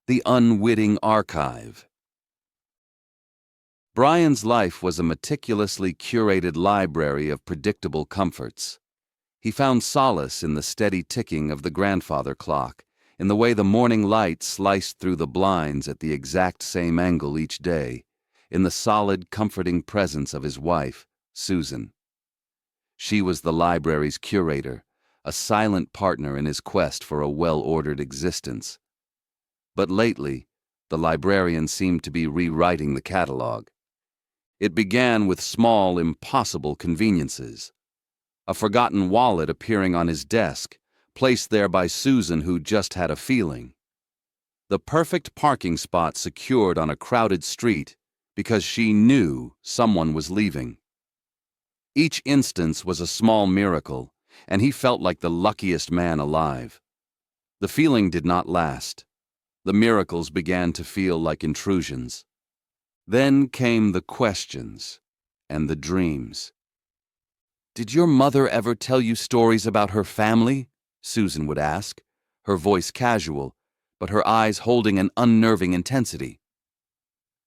The Unwitting Archive. Brian's life was a meticulously curated library of predictable comforts. He found solace in the steady ticking of the grandfather clock, in the way the morning light sliced through the blinds at the exact same angle each day, in the solid, comforting presence of his wife, Susan. She was the library's curator, a silent partner in his quest for a well-ordered existence. But lately, the librarian seemed to be rewriting the catalog. It began with small, impossible conveniences. A forgotten wallet appearing on his desk, placed there by Susan, who just had a feeling. The perfect parking spot secured on a crowded street because she knew someone was leaving. Each instance was a small miracle, and he felt like the luckiest man alive. The feeling did not last. The miracles began to feel like intrusions. Then came the questions and the dreams. "Did your mother ever tell you stories about her family?" Susan would ask, her voice casual, but her eyes holding an unnerving intensity.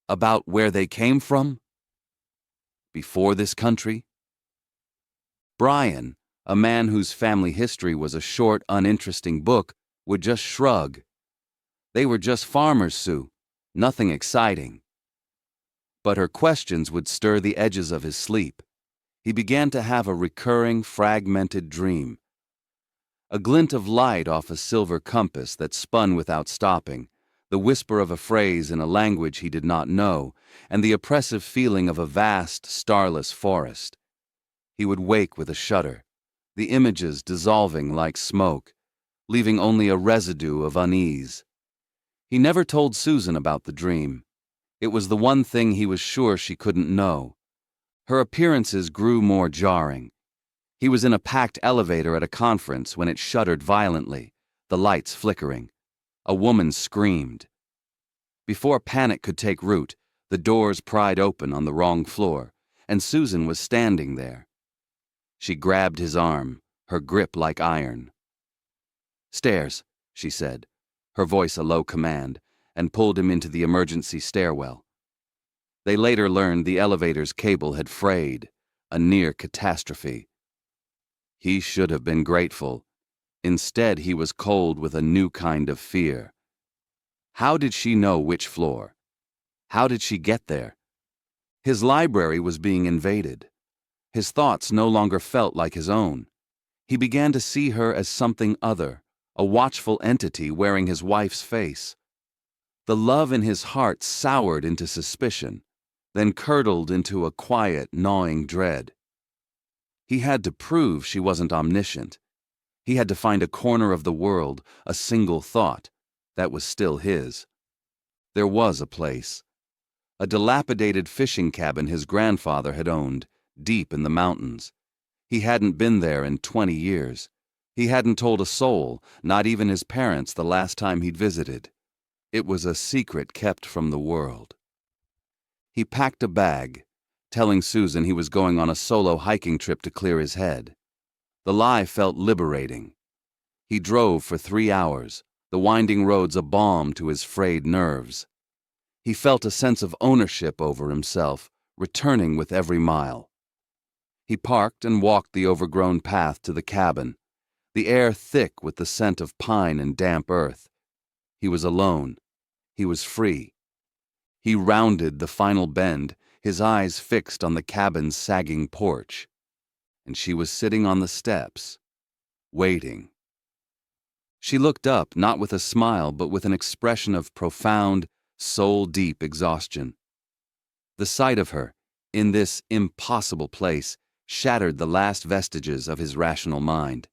"About where they came from? Before this country?" Brian, a man whose family history was a short, uninteresting book, would just shrug. "They were just farmers, Sue. Nothing exciting." But her questions would stir the edges of his sleep. He began to have a recurring, fragmented dream. A glint of light off a silver compass that spun without stopping, the whisper of a phrase in a language he did not know, and the oppressive feeling of a vast, starless forest. He would wake with a shudder, the images dissolving like smoke, leaving only a residue of unease. He never told Susan about the dream. It was the one thing he was sure she couldn't know. Her appearances grew more jarring. He was in a packed elevator at a conference when it shuddered violently, the lights flickering. A woman screamed. Before panic could take root, the doors pried open on the wrong floor, and Susan was standing there. She grabbed his arm, her grip like iron. "Stairs," she said, her voice a low command, and pulled him into the emergency stairwell. They later learned the elevator's cable had frayed, a near catastrophe. He should have been grateful. Instead, he was cold with a new kind of fear. How did she know which floor? How did she get there? His library was being invaded. His thoughts no longer felt like his own. He began to see her as something other, a watchful entity wearing his wife's face. The love in his heart soured into suspicion, then curdled into a quiet, gnawing dread. He had to prove she wasn't omniscient. He had to find a corner of the world, a single thought, that was still his. There was a place. A dilapidated fishing cabin his grandfather had owned, deep in the mountains. He hadn't been there in 20 years. He hadn't told a soul, not even his parents, the last time he'd visited. It was a secret kept from the world. He packed a bag, telling Susan he was going on a solo hiking trip to clear his head. The lie felt liberating. He drove for 3 hours, the winding roads a balm to his frayed nerves. He felt a sense of ownership over himself, returning with every mile. He parked and walked the overgrown path to the cabin, the air thick with the scent of pine and damp earth. He was alone. He was free. He rounded the final bend, his eyes fixed on the cabin's sagging porch. And she was sitting on the steps, waiting. She looked up, not with a smile, but with an expression of profound, soul-deep exhaustion. The sight of her, in this impossible place, shattered the last vestiges of his rational mind.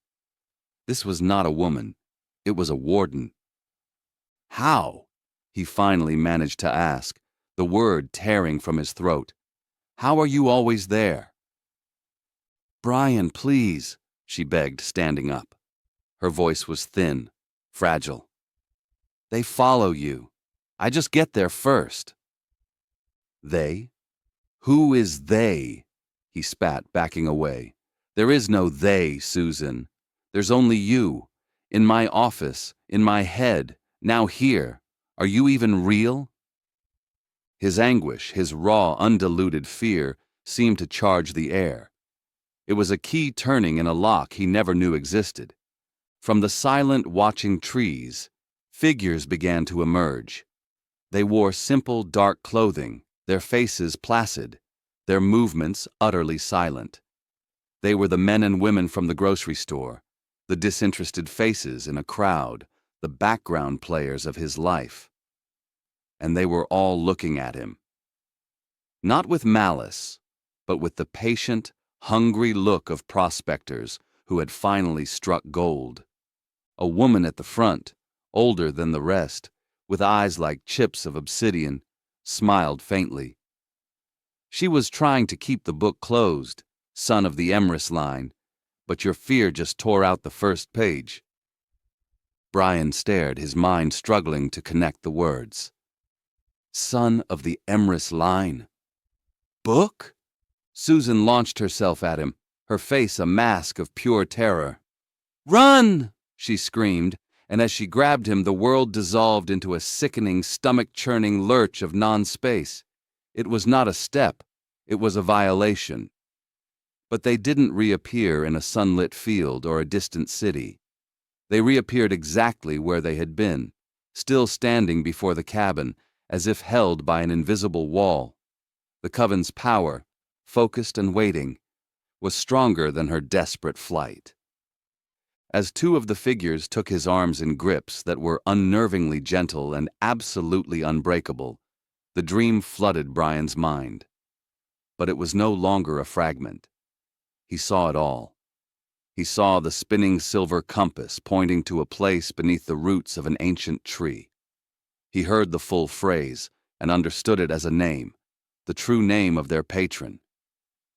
This was not a woman. It was a warden. "How?" he finally managed to ask, the word tearing from his throat. "How are you always there?" "Brian, please," she begged, standing up. Her voice was thin, fragile. "They follow you. I just get there first." "They? Who is they?" he spat, backing away. "There is no they, Susan. There's only you. In my office, in my head, now here, Are you even real? His anguish, his raw, undiluted fear, seemed to charge the air. It was a key turning in a lock he never knew existed. From the silent, watching trees, figures began to emerge. They wore simple, dark clothing, their faces placid, their movements utterly silent. They were the men and women from the grocery store, the disinterested faces in a crowd, the background players of his life. And they were all looking at him. Not with malice, but with the patient, hungry look of prospectors who had finally struck gold. A woman at the front, older than the rest, with eyes like chips of obsidian, smiled faintly. She was trying to keep the book closed, son of the Emrys line, but your fear just tore out the first page. Brian stared, his mind struggling to connect the words. Son of the Emrys line. Book? Susan launched herself at him, her face a mask of pure terror. Run! She screamed, and as she grabbed him, the world dissolved into a sickening, stomach-churning lurch of non-space. It was not a step, it was a violation. But they didn't reappear in a sunlit field or a distant city. They reappeared exactly where they had been, still standing before the cabin, as if held by an invisible wall. The coven's power, focused and waiting, was stronger than her desperate flight. As two of the figures took his arms in grips that were unnervingly gentle and absolutely unbreakable, the dream flooded Brian's mind. But it was no longer a fragment. He saw it all. He saw the spinning silver compass pointing to a place beneath the roots of an ancient tree. He heard the full phrase and understood it as a name, the true name of their patron.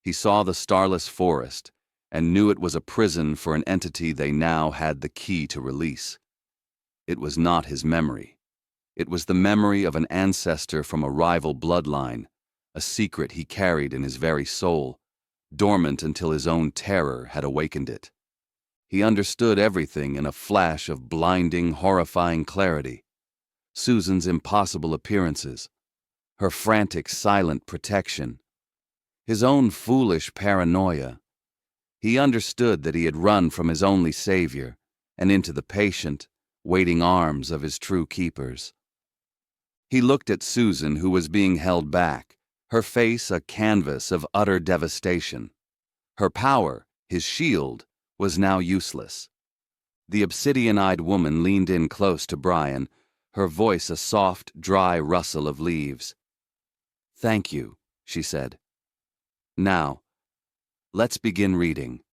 He saw the starless forest and knew it was a prison for an entity they now had the key to release. It was not his memory. It was the memory of an ancestor from a rival bloodline, a secret he carried in his very soul, dormant until his own terror had awakened it. He understood everything in a flash of blinding, horrifying clarity. Susan's impossible appearances, her frantic, silent protection, his own foolish paranoia. He understood that he had run from his only savior and into the patient, waiting arms of his true keepers. He looked at Susan, who was being held back, her face a canvas of utter devastation. Her power, his shield, was now useless. The obsidian-eyed woman leaned in close to Brian, her voice a soft, dry rustle of leaves. "Thank you," she said. "Now, let's begin reading."